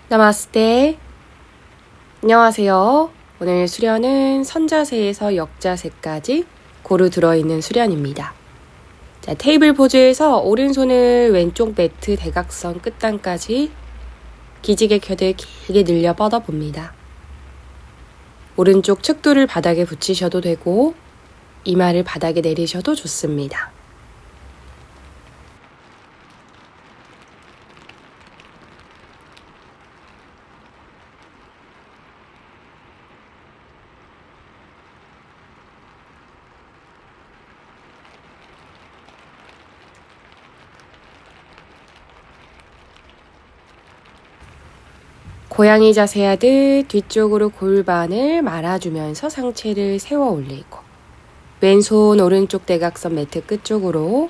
나마스테. 안녕하세요. 오늘 수련은 선자세에서 역자세까지 고루 들어있는 수련입니다. 자, 테이블 포즈에서 오른손을 왼쪽 매트 대각선 끝단까지 기지개 켜듯 길게 늘려 뻗어봅니다. 오른쪽 측두를 바닥에 붙이셔도 되고 이마를 바닥에 내리셔도 좋습니다. 고양이 자세 하듯 뒤쪽으로 골반을 말아주면서 상체를 세워 올리고 왼손 오른쪽 대각선 매트 끝쪽으로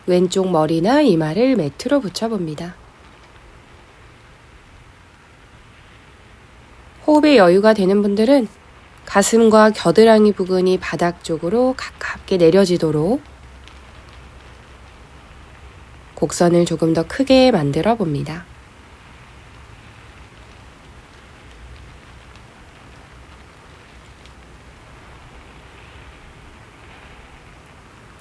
왼쪽 머리나 이마를 매트로 붙여봅니다. 호흡에 여유가 되는 분들은 가슴과 겨드랑이 부근이 바닥 쪽으로 가깝게 내려지도록 곡선을 조금 더 크게 만들어 봅니다.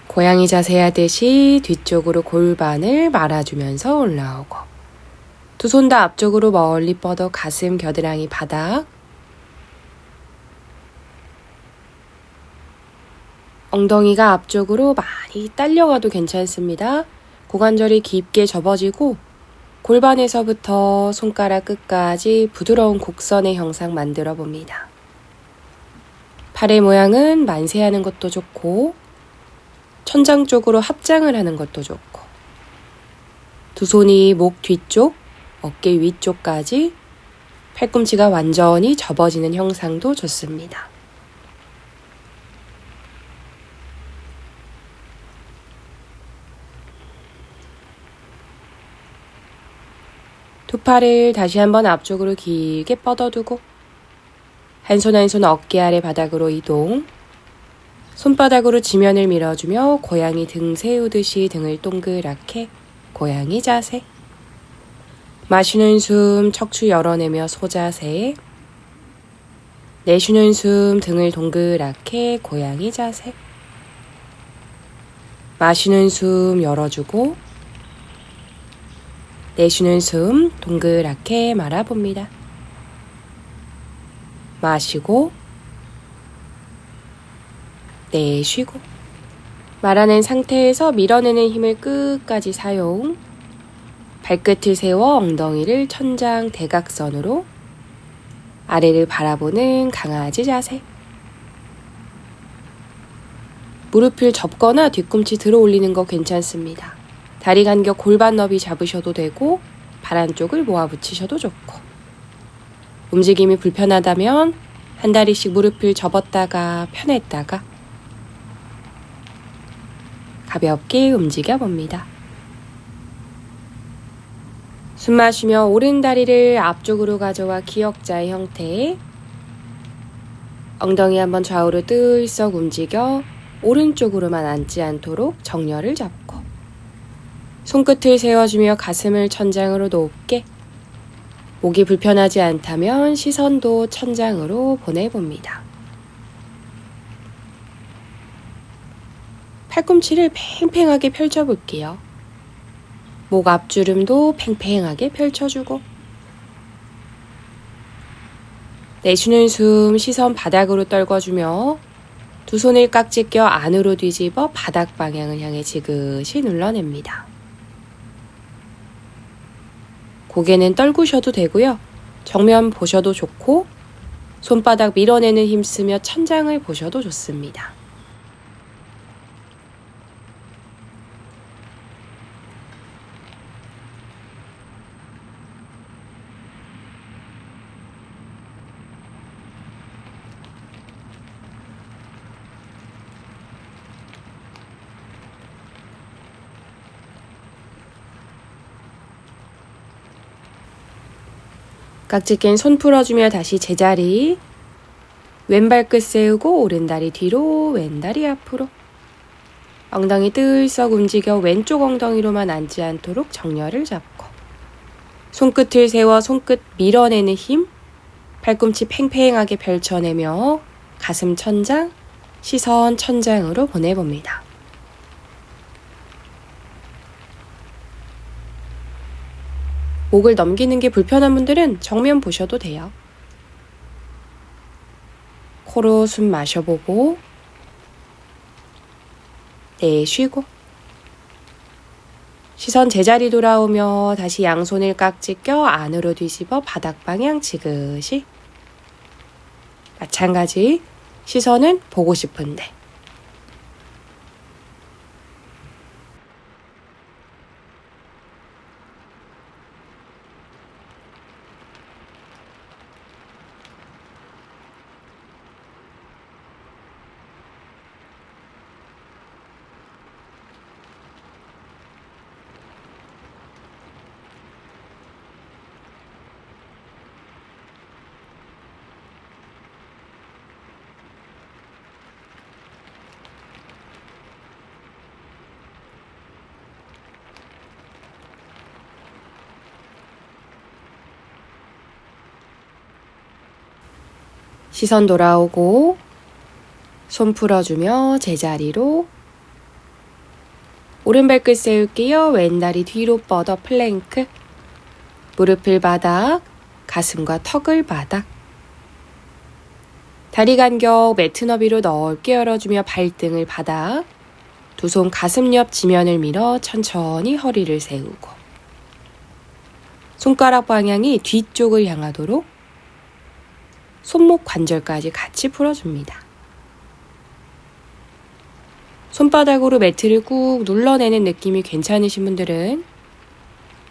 고양이 자세 하듯이 뒤쪽으로 골반을 말아주면서 올라오고 두 손 다 앞쪽으로 멀리 뻗어 가슴, 겨드랑이, 바닥 엉덩이가 앞쪽으로 많이 딸려가도 괜찮습니다. 고관절이 깊게 접어지고 골반에서부터 손가락 끝까지 부드러운 곡선의 형상 만들어 봅니다. 팔의 모양은 만세하는 것도 좋고 천장 쪽으로 합장을 하는 것도 좋고 두 손이 목 뒤쪽, 어깨 위쪽까지 팔꿈치가 완전히 접어지는 형상도 좋습니다. 두 팔을 다시 한번 앞쪽으로 길게 뻗어두고 한 손 한 손 어깨 아래 바닥으로 이동 손바닥으로 지면을 밀어주며 고양이 등 세우듯이 등을 동그랗게 고양이 자세 마시는 숨 척추 열어내며 소자세 내쉬는 숨 등을 동그랗게 고양이 자세 마시는 숨 열어주고 내쉬는 숨 동그랗게 말아봅니다. 마시고 내쉬고 말아낸 상태에서 밀어내는 힘을 끝까지 사용 발끝을 세워 엉덩이를 천장 대각선으로 아래를 바라보는 강아지 자세 무릎을 접거나 뒤꿈치 들어 올리는 거 괜찮습니다. 다리 간격 골반 너비 잡으셔도 되고 발 안쪽을 모아 붙이셔도 좋고 움직임이 불편하다면 한 다리씩 무릎을 접었다가 펴냈다가 가볍게 움직여 봅니다. 숨 마시며 오른 다리를 앞쪽으로 가져와 기역자의 형태 엉덩이 한번 좌우로 들썩 움직여 오른쪽으로만 앉지 않도록 정렬을 잡고 손끝을 세워주며 가슴을 천장으로 높게 목이 불편하지 않다면 시선도 천장으로 보내봅니다. 팔꿈치를 팽팽하게 펼쳐볼게요. 목 앞주름도 팽팽하게 펼쳐주고 내쉬는 숨 시선 바닥으로 떨궈주며 두 손을 깍지 껴 안으로 뒤집어 바닥 방향을 향해 지그시 눌러냅니다. 고개는 떨구셔도 되고요. 정면 보셔도 좋고 손바닥 밀어내는 힘 쓰며 천장을 보셔도 좋습니다. 깍지 낀 손 풀어주며 다시 제자리 왼발 끝 세우고 오른다리 뒤로 왼다리 앞으로 엉덩이 들썩 움직여 왼쪽 엉덩이로만 앉지 않도록 정렬을 잡고 손끝을 세워 손끝 밀어내는 힘, 팔꿈치 팽팽하게 펼쳐내며 가슴 천장, 시선 천장으로 보내봅니다. 목을 넘기는 게 불편한 분들은 정면 보셔도 돼요. 코로 숨 마셔보고 내쉬고 시선 제자리 돌아오며 다시 양손을 깍지 껴 안으로 뒤집어 바닥 방향 지그시. 마찬가지 시선은 보고 싶은데. 시선 돌아오고 손 풀어주며 제자리로 오른발끝 세울게요. 왼다리 뒤로 뻗어 플랭크. 무릎을 바닥, 가슴과 턱을 바닥. 다리 간격 매트 너비로 넓게 열어주며 발등을 바닥. 두 손 가슴 옆 지면을 밀어 천천히 허리를 세우고. 손가락 방향이 뒤쪽을 향하도록 손목 관절까지 같이 풀어줍니다. 손바닥으로 매트를 꾹 눌러내는 느낌이 괜찮으신 분들은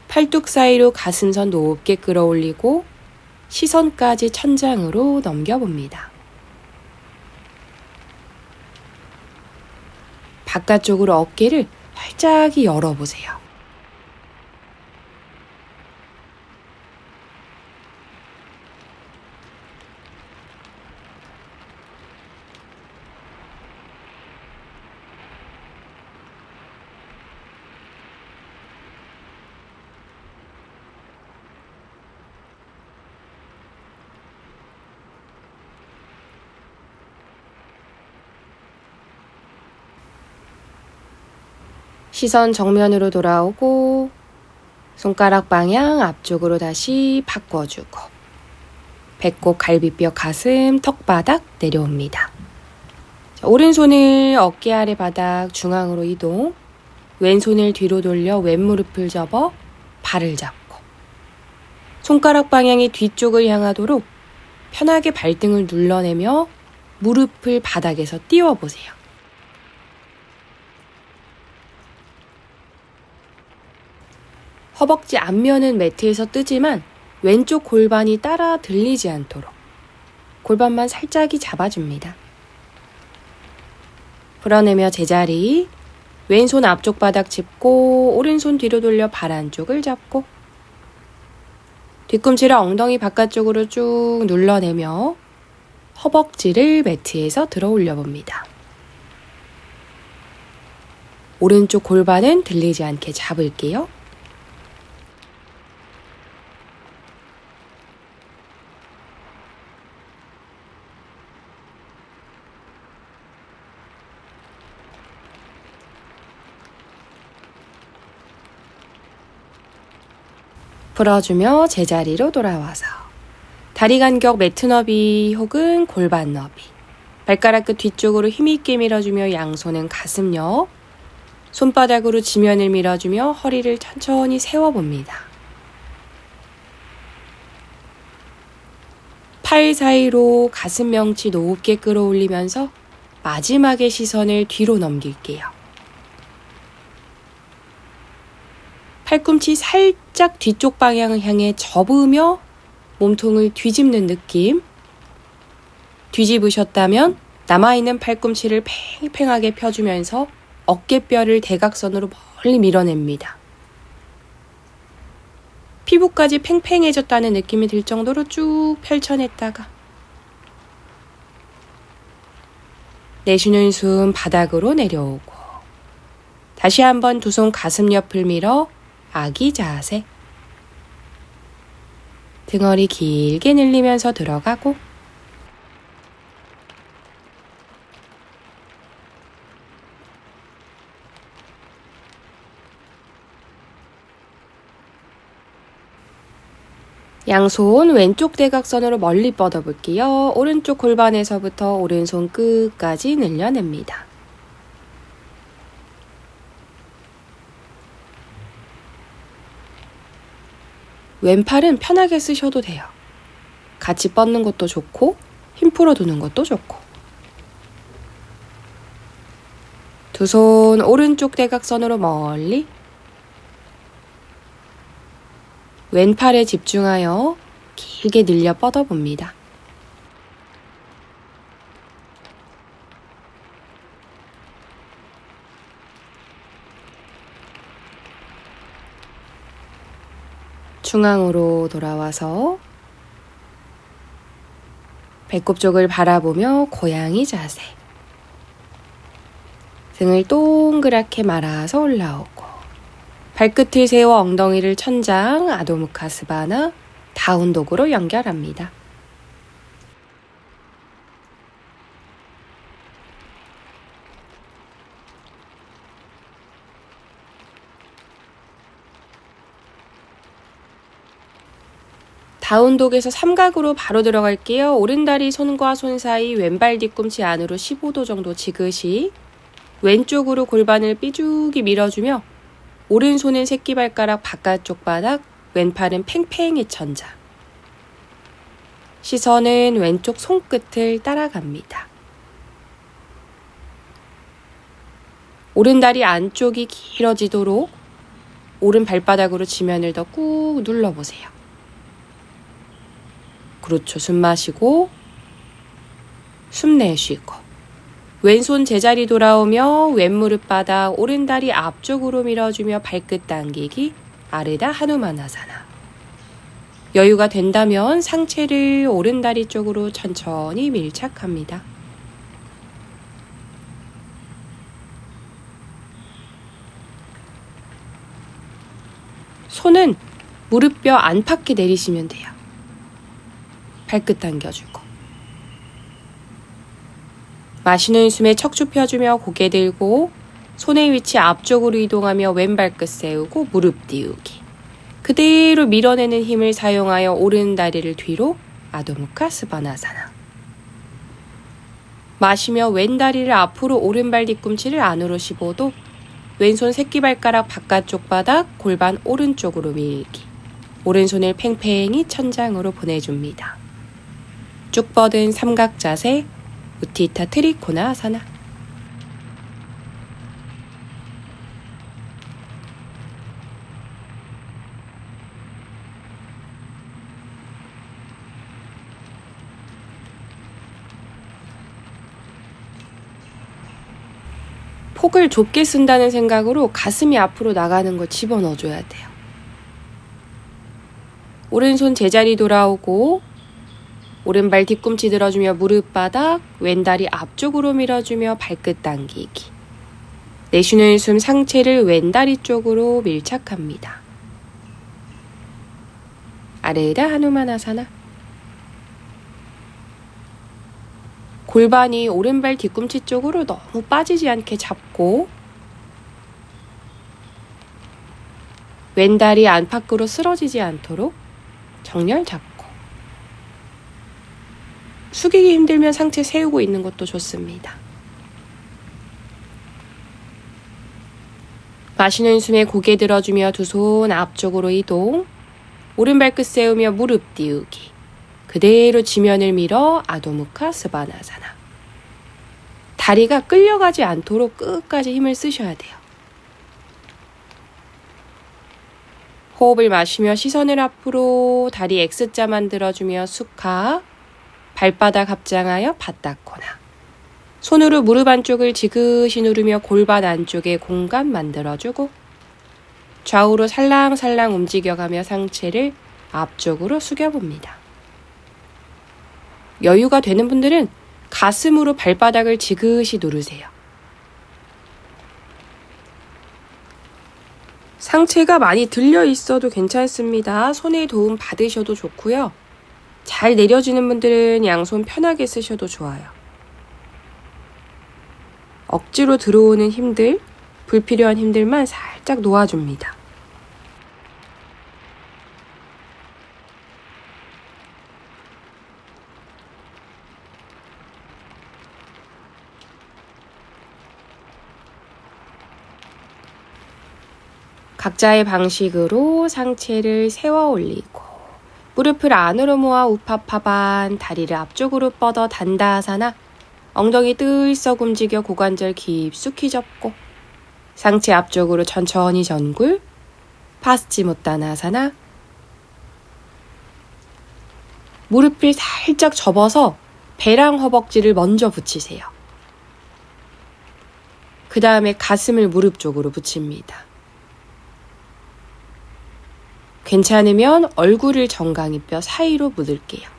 팔뚝 사이로 가슴선 높게 끌어올리고 시선까지 천장으로 넘겨봅니다. 바깥쪽으로 어깨를 활짝 열어보세요. 시선 정면으로 돌아오고 손가락 방향 앞쪽으로 다시 바꿔주고 배꼽, 갈비뼈, 가슴, 턱바닥 내려옵니다. 자, 오른손을 어깨 아래 바닥 중앙으로 이동, 왼손을 뒤로 돌려 왼무릎을 접어 발을 잡고 손가락 방향이 뒤쪽을 향하도록 편하게 발등을 눌러내며 무릎을 바닥에서 띄워보세요. 허벅지 앞면은 매트에서 뜨지만 왼쪽 골반이 따라 들리지 않도록 골반만 살짝이 잡아줍니다. 풀어내며 제자리, 왼손 앞쪽 바닥 짚고 오른손 뒤로 돌려 발 안쪽을 잡고 뒤꿈치를 엉덩이 바깥쪽으로 쭉 눌러내며 허벅지를 매트에서 들어 올려봅니다. 오른쪽 골반은 들리지 않게 잡을게요. 풀어주며 제자리로 돌아와서 다리 간격 매트 너비 혹은 골반 너비, 발가락 끝 뒤쪽으로 힘있게 밀어주며 양손은 가슴 옆, 손바닥으로 지면을 밀어주며 허리를 천천히 세워봅니다. 팔 사이로 가슴 명치 높게 끌어올리면서 마지막에 시선을 뒤로 넘길게요. 팔꿈치 살짝 뒤쪽 방향을 향해 접으며 몸통을 뒤집는 느낌. 뒤집으셨다면 남아있는 팔꿈치를 팽팽하게 펴주면서 어깨뼈를 대각선으로 멀리 밀어냅니다. 피부까지 팽팽해졌다는 느낌이 들 정도로 쭉 펼쳐냈다가 내쉬는 숨 바닥으로 내려오고 다시 한번 두 손 가슴 옆을 밀어 아기 자세. 등허리 길게 늘리면서 들어가고 양손 왼쪽 대각선으로 멀리 뻗어볼게요. 오른쪽 골반에서부터 오른손 끝까지 늘려냅니다. 왼팔은 편하게 쓰셔도 돼요. 같이 뻗는 것도 좋고 힘 풀어두는 것도 좋고. 두 손 오른쪽 대각선으로 멀리 왼팔에 집중하여 길게 늘려 뻗어봅니다. 중앙으로 돌아와서 배꼽 쪽을 바라보며 고양이 자세. 등을 동그랗게 말아서 올라오고 발끝을 세워 엉덩이를 천장 아도무카스바나 다운독으로 연결합니다. 다운독에서 삼각으로 바로 들어갈게요. 오른다리 손과 손 사이 왼발 뒤꿈치 안으로 15도 정도 지그시 왼쪽으로 골반을 삐죽이 밀어주며 오른손은 새끼발가락 바깥쪽 바닥, 왼팔은 팽팽히 천장. 시선은 왼쪽 손끝을 따라갑니다. 오른다리 안쪽이 길어지도록 오른 발바닥으로 지면을 더 꾹 눌러보세요. 그렇죠. 숨 마시고 숨 내쉬고 왼손 제자리 돌아오며 왼무릎 바닥 오른다리 앞쪽으로 밀어주며 발끝 당기기 아르다 하누마나사나. 여유가 된다면 상체를 오른다리 쪽으로 천천히 밀착합니다. 손은 무릎뼈 안팎에 내리시면 돼요. 발끝 당겨주고 마시는 숨에 척추 펴주며 고개 들고 손의 위치 앞쪽으로 이동하며 왼발끝 세우고 무릎 띄우기. 그대로 밀어내는 힘을 사용하여 오른 다리를 뒤로 아도무카 스바나사나. 마시며 왼 다리를 앞으로 오른발 뒤꿈치를 안으로 15도 왼손 새끼발가락 바깥쪽 바닥 골반 오른쪽으로 밀기. 오른손을 팽팽히 천장으로 보내줍니다. 쭉 뻗은 삼각 자세 우티타 트리코나 아사나. 폭을 좁게 쓴다는 생각으로 가슴이 앞으로 나가는 걸 집어넣어줘야 돼요. 오른손 제자리 돌아오고 오른발 뒤꿈치 들어주며 무릎 바닥, 왼다리 앞쪽으로 밀어주며 발끝 당기기. 내쉬는 숨 상체를 왼다리 쪽으로 밀착합니다. 아르다 하누마나사나. 골반이 오른발 뒤꿈치 쪽으로 너무 빠지지 않게 잡고 왼다리 안팎으로 쓰러지지 않도록 정렬 잡고 숙이기 힘들면 상체 세우고 있는 것도 좋습니다. 마시는 숨에 고개 들어주며 두 손 앞쪽으로 이동 오른발끝 세우며 무릎 띄우기. 그대로 지면을 밀어 아도무카 스바나사나. 다리가 끌려가지 않도록 끝까지 힘을 쓰셔야 돼요. 호흡을 마시며 시선을 앞으로 다리 X자 만들어주며 수카. 발바닥 합장하여 바닥코나. 손으로 무릎 안쪽을 지그시 누르며 골반 안쪽에 공간 만들어주고 좌우로 살랑살랑 움직여가며 상체를 앞쪽으로 숙여봅니다. 여유가 되는 분들은 가슴으로 발바닥을 지그시 누르세요. 상체가 많이 들려 있어도 괜찮습니다. 손의 도움 받으셔도 좋고요. 잘 내려지는 분들은 양손 편하게 쓰셔도 좋아요. 억지로 들어오는 힘들, 불필요한 힘들만 살짝 놓아줍니다. 각자의 방식으로 상체를 세워 올리고 무릎을 안으로 모아 우파파반, 다리를 앞쪽으로 뻗어 단다하사나, 엉덩이 들썩 움직여 고관절 깊숙이 접고 상체 앞쪽으로 천천히 전굴, 파스치모타나사나. 무릎을 살짝 접어서 배랑 허벅지를 먼저 붙이세요. 그 다음에 가슴을 무릎 쪽으로 붙입니다. 괜찮으면 얼굴을 정강이뼈 사이로 묻을게요.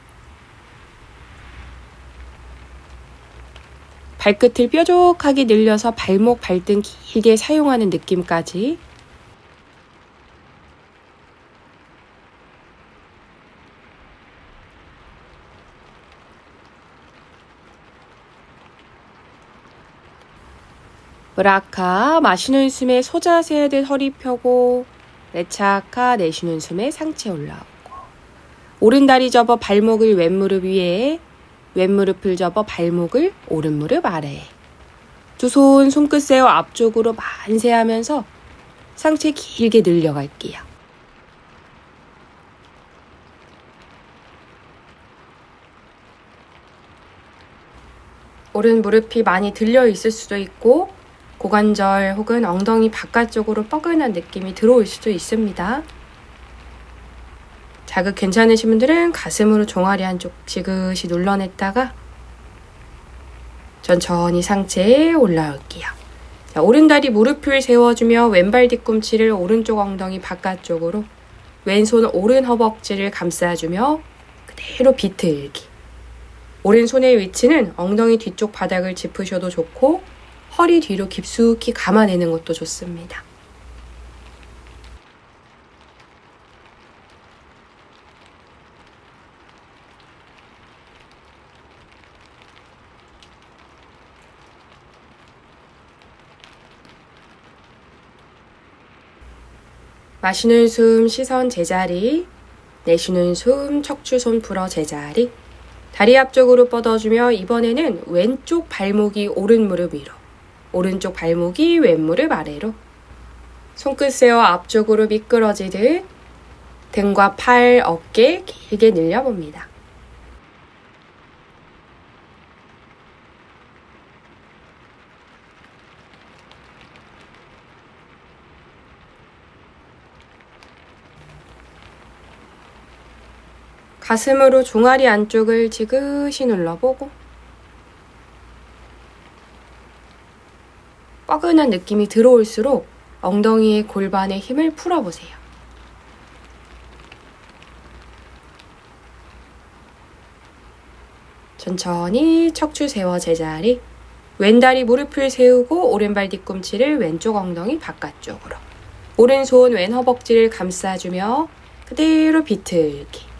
발끝을 뾰족하게 늘려서 발목, 발등 길게 사용하는 느낌까지. 브라카, 마시는 숨에 소자세 하듯 허리 펴고, 레차카, 내쉬는 숨에 상체 올라오고, 오른다리 접어 발목을 왼무릎 위에, 왼무릎을 접어 발목을 오른무릎 아래에. 두 손 손끝 세워 앞쪽으로 만세하면서 상체 길게 늘려갈게요. 오른 무릎이 많이 들려 있을 수도 있고 고관절 혹은 엉덩이 바깥쪽으로 뻐근한 느낌이 들어올 수도 있습니다. 자극 괜찮으신 분들은 가슴으로 종아리 한쪽 지그시 눌러냈다가 천천히 상체에 올라올게요. 자, 오른다리 무릎을 세워주며 왼발 뒤꿈치를 오른쪽 엉덩이 바깥쪽으로, 왼손 오른 허벅지를 감싸주며 그대로 비틀기. 오른손의 위치는 엉덩이 뒤쪽 바닥을 짚으셔도 좋고 허리 뒤로 깊숙이 감아내는 것도 좋습니다. 마시는 숨 시선 제자리, 내쉬는 숨 척추 손 풀어 제자리. 다리 앞쪽으로 뻗어주며 이번에는 왼쪽 발목이 오른 무릎 위로, 오른쪽 발목이 왼무릎 아래로. 손끝 세워 앞쪽으로 미끄러지듯 등과 팔, 어깨 길게 늘려봅니다. 가슴으로 종아리 안쪽을 지그시 눌러보고 뻐근한 느낌이 들어올수록 엉덩이의 골반의 힘을 풀어보세요. 천천히 척추 세워 제자리, 왼다리 무릎을 세우고 오른발 뒤꿈치를 왼쪽 엉덩이 바깥쪽으로, 오른손 왼 허벅지를 감싸주며 그대로 비틀기.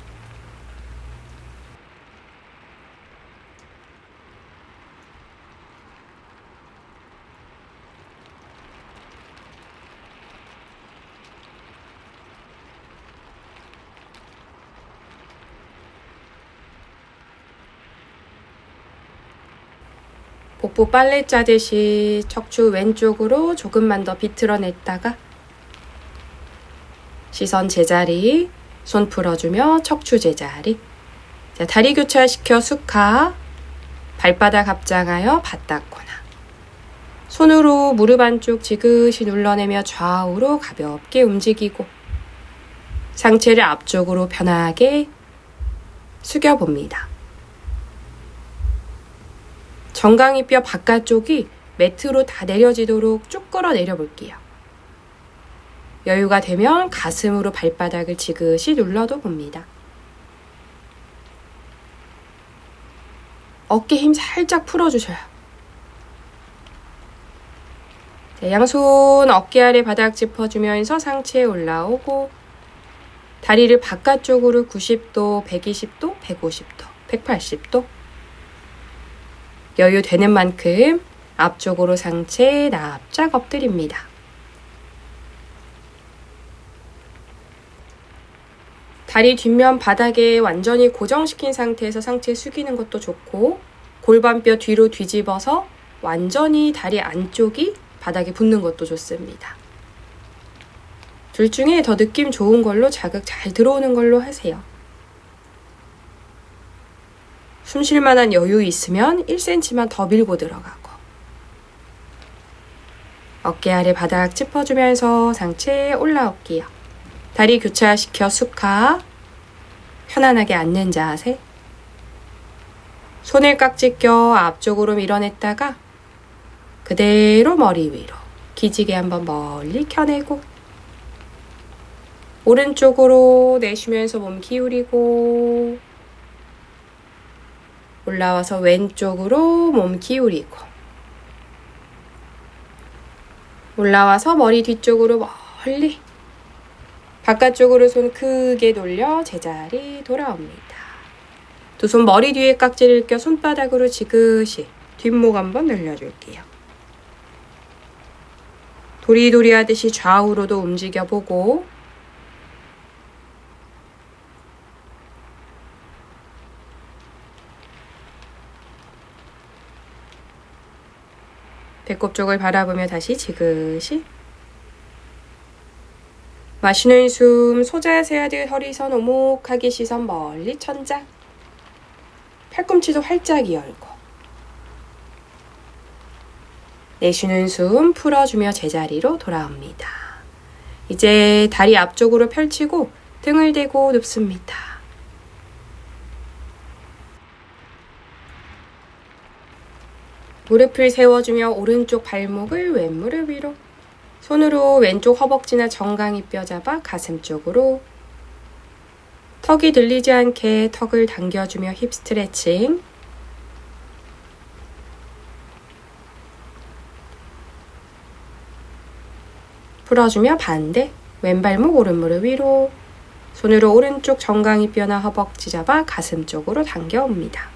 복부 빨래 짜듯이 척추 왼쪽으로 조금만 더 비틀어냈다가 시선 제자리, 손 풀어주며 척추 제자리. 자, 다리 교차시켜 수카, 발바닥 합장하여 바닥코나. 손으로 무릎 안쪽 지그시 눌러내며 좌우로 가볍게 움직이고 상체를 앞쪽으로 편하게 숙여봅니다. 정강이뼈 바깥쪽이 매트로 다 내려지도록 쭉 끌어내려 볼게요. 여유가 되면 가슴으로 발바닥을 지그시 눌러도 봅니다. 어깨 힘 살짝 풀어주셔요. 자, 양손 어깨 아래 바닥 짚어주면서 상체에 올라오고 다리를 바깥쪽으로 90도, 120도, 150도, 180도 여유 되는 만큼 앞쪽으로 상체 납작 엎드립니다. 다리 뒷면 바닥에 완전히 고정시킨 상태에서 상체 숙이는 것도 좋고 골반뼈 뒤로 뒤집어서 완전히 다리 안쪽이 바닥에 붙는 것도 좋습니다. 둘 중에 더 느낌 좋은 걸로 자극 잘 들어오는 걸로 하세요. 숨 쉴 만한 여유 있으면 1cm만 더 밀고 들어가고 어깨 아래 바닥 짚어주면서 상체 올라올게요. 다리 교차시켜 숙하 편안하게 앉는 자세 손을 깍지 껴 앞쪽으로 밀어냈다가 그대로 머리 위로 기지개 한번 멀리 켜내고 오른쪽으로 내쉬면서 몸 기울이고 올라와서 왼쪽으로 몸 기울이고 올라와서 머리 뒤쪽으로 멀리 바깥쪽으로 손 크게 돌려 제자리 돌아옵니다. 두 손 머리 뒤에 깍지를 껴 손바닥으로 지그시 뒷목 한번 늘려줄게요. 도리도리 하듯이 좌우로도 움직여보고 배꼽 쪽을 바라보며 다시 지그시 마시는 숨 소자세하듯 허리선 오목하게 시선 멀리 천장 팔꿈치도 활짝 열고 내쉬는 숨 풀어주며 제자리로 돌아옵니다. 이제 다리 앞쪽으로 펼치고 등을 대고 눕습니다. 무릎을 세워주며 오른쪽 발목을 왼무릎 위로 손으로 왼쪽 허벅지나 정강이 뼈 잡아 가슴 쪽으로 턱이 들리지 않게 턱을 당겨주며 힙 스트레칭 풀어주며 반대 왼발목 오른무릎 위로 손으로 오른쪽 정강이 뼈나 허벅지 잡아 가슴 쪽으로 당겨옵니다.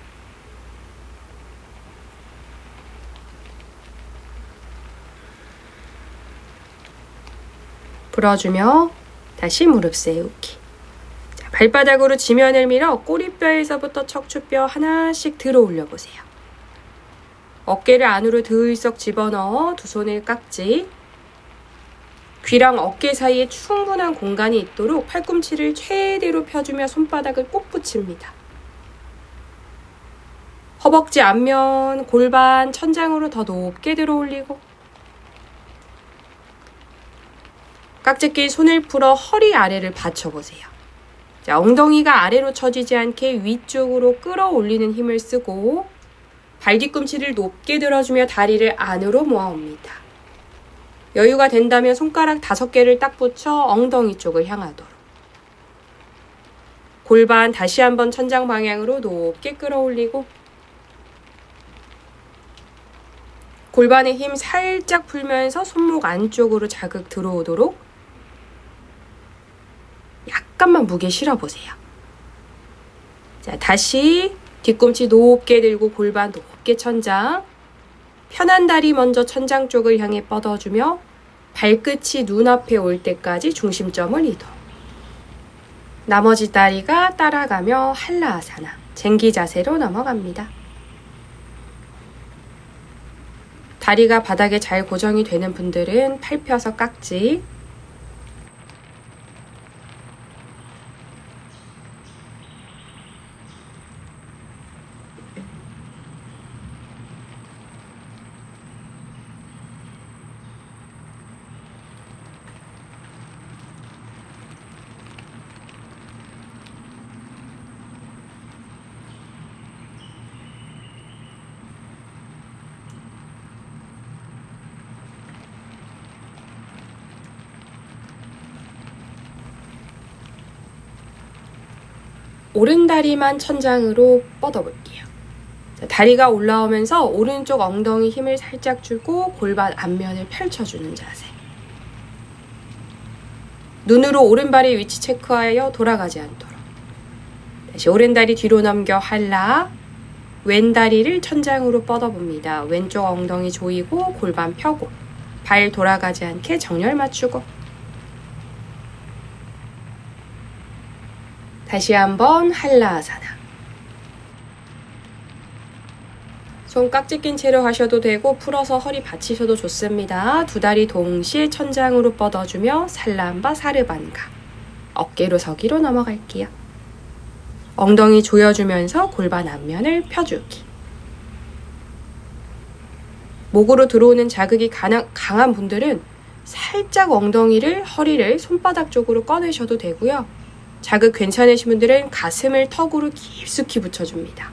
풀어주며 다시 무릎 세우기. 자, 발바닥으로 지면을 밀어 꼬리뼈에서부터 척추뼈 하나씩 들어 올려보세요. 어깨를 안으로 들썩 집어넣어 두 손을 깍지 귀랑 어깨 사이에 충분한 공간이 있도록 팔꿈치를 최대로 펴주며 손바닥을 꼭 붙입니다. 허벅지 앞면, 골반, 천장으로 더 높게 들어 올리고 깍지 낀 손을 풀어 허리 아래를 받쳐보세요. 자, 엉덩이가 아래로 처지지 않게 위쪽으로 끌어올리는 힘을 쓰고 발 뒤꿈치를 높게 들어주며 다리를 안으로 모아옵니다. 여유가 된다면 손가락 5개를 딱 붙여 엉덩이 쪽을 향하도록 골반 다시 한번 천장 방향으로 높게 끌어올리고 골반의 힘 살짝 풀면서 손목 안쪽으로 자극 들어오도록 약간만 무게 실어보세요. 자, 다시 뒤꿈치 높게 들고 골반 높게 천장 편한 다리 먼저 천장 쪽을 향해 뻗어주며 발끝이 눈앞에 올 때까지 중심점을 이동. 나머지 다리가 따라가며 한라아사나, 쟁기 자세로 넘어갑니다. 다리가 바닥에 잘 고정이 되는 분들은 팔 펴서 깍지, 오른 다리만 천장으로 뻗어볼게요. 다리가 올라오면서 오른쪽 엉덩이 힘을 살짝 주고 골반 앞면을 펼쳐주는 자세. 눈으로 오른발의 위치 체크하여 돌아가지 않도록. 다시 오른다리 뒤로 넘겨 할라. 왼다리를 천장으로 뻗어봅니다. 왼쪽 엉덩이 조이고 골반 펴고 발 돌아가지 않게 정렬 맞추고. 다시 한번 할라아사나. 손 깍지 낀 채로 하셔도 되고 풀어서 허리 받치셔도 좋습니다. 두 다리 동시에 천장으로 뻗어주며 살람바 사르반가. 어깨로 서기로 넘어갈게요. 엉덩이 조여주면서 골반 앞면을 펴주기. 목으로 들어오는 자극이 강한 분들은 살짝 엉덩이를, 허리를 손바닥 쪽으로 꺼내셔도 되고요. 자극 괜찮으신 분들은 가슴을 턱으로 깊숙이 붙여줍니다.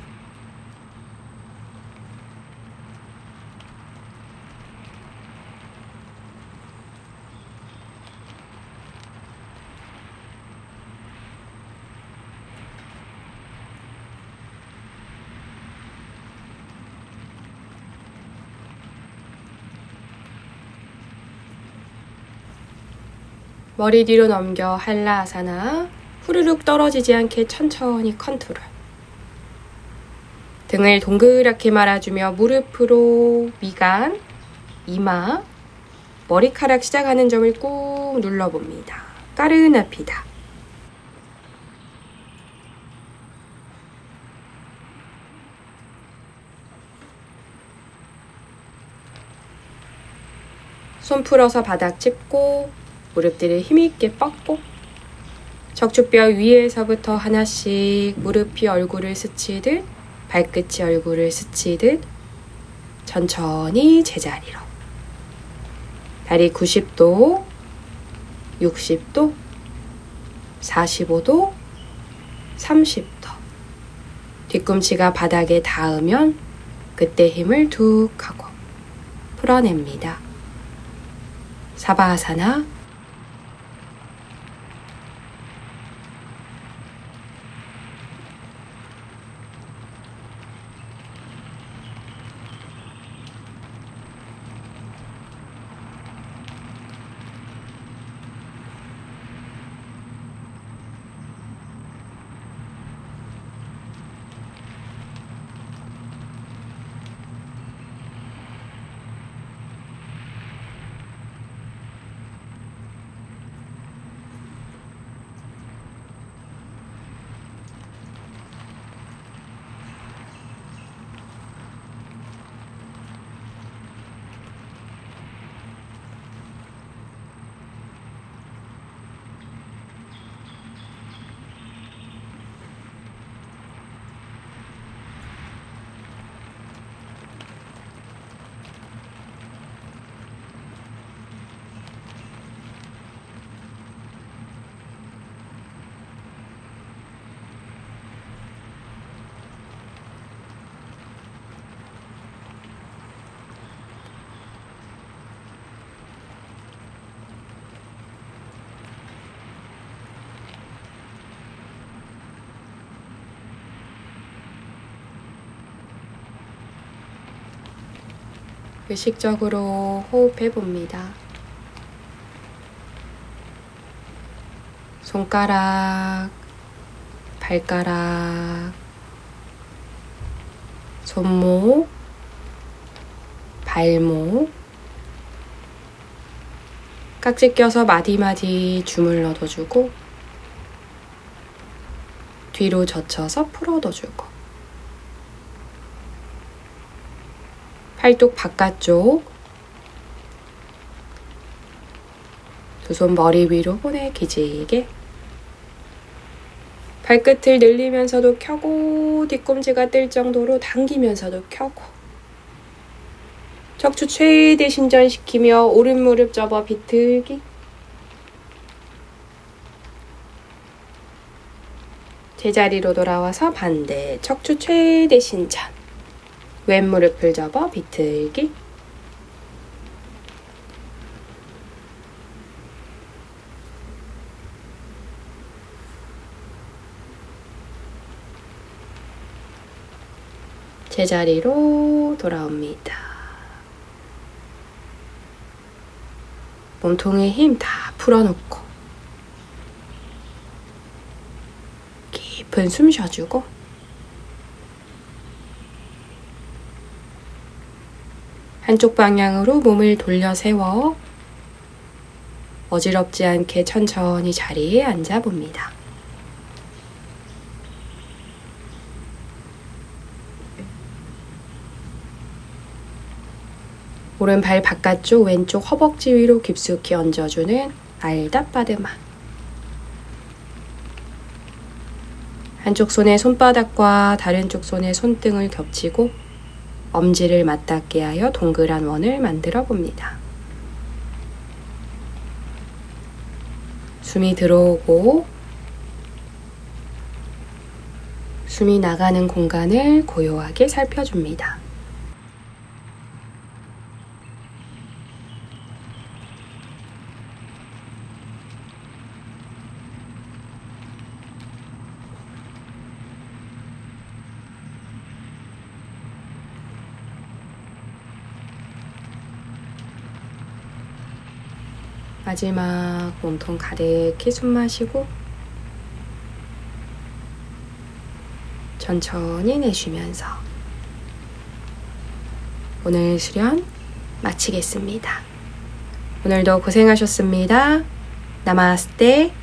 머리 뒤로 넘겨 할라아사나. 후루룩 떨어지지 않게 천천히 컨트롤. 등을 동그랗게 말아주며 무릎으로 미간, 이마, 머리카락 시작하는 점을 꾹 눌러봅니다. 까르나피다. 손 풀어서 바닥 짚고 무릎들을 힘있게 뻗고 척추뼈 위에서부터 하나씩 무릎이 얼굴을 스치듯 발끝이 얼굴을 스치듯 천천히 제자리로. 다리 90도, 60도, 45도, 30도. 뒤꿈치가 바닥에 닿으면 그때 힘을 툭 하고 풀어냅니다. 사바아사나. 의식적으로 호흡해 봅니다. 손가락, 발가락, 손목, 발목, 깍지 껴서 마디마디 주물러둬주고 뒤로 젖혀서 풀어둬주고 팔뚝 바깥쪽 두 손 머리 위로 보내 기지개 발끝을 늘리면서도 켜고 뒤꿈치가 뜰 정도로 당기면서도 켜고 척추 최대 신전시키며 오른 무릎 접어 비틀기 제자리로 돌아와서 반대 척추 최대 신전 왼 무릎을 접어 비틀기 제자리로 돌아옵니다. 몸통에 힘 다 풀어놓고 깊은 숨 쉬어주고 한쪽 방향으로 몸을 돌려 세워 어지럽지 않게 천천히 자리에 앉아봅니다. 오른발 바깥쪽 왼쪽 허벅지 위로 깊숙이 얹어주는 알다바드마. 한쪽 손의 손바닥과 다른 쪽 손의 손등을 겹치고 엄지를 맞닿게 하여 동그란 원을 만들어 봅니다. 숨이 들어오고 숨이 나가는 공간을 고요하게 살펴줍니다. 마지막 몸통 가득히 숨 마시고 천천히 내쉬면서 오늘 수련 마치겠습니다. 오늘도 고생하셨습니다. 나마스테.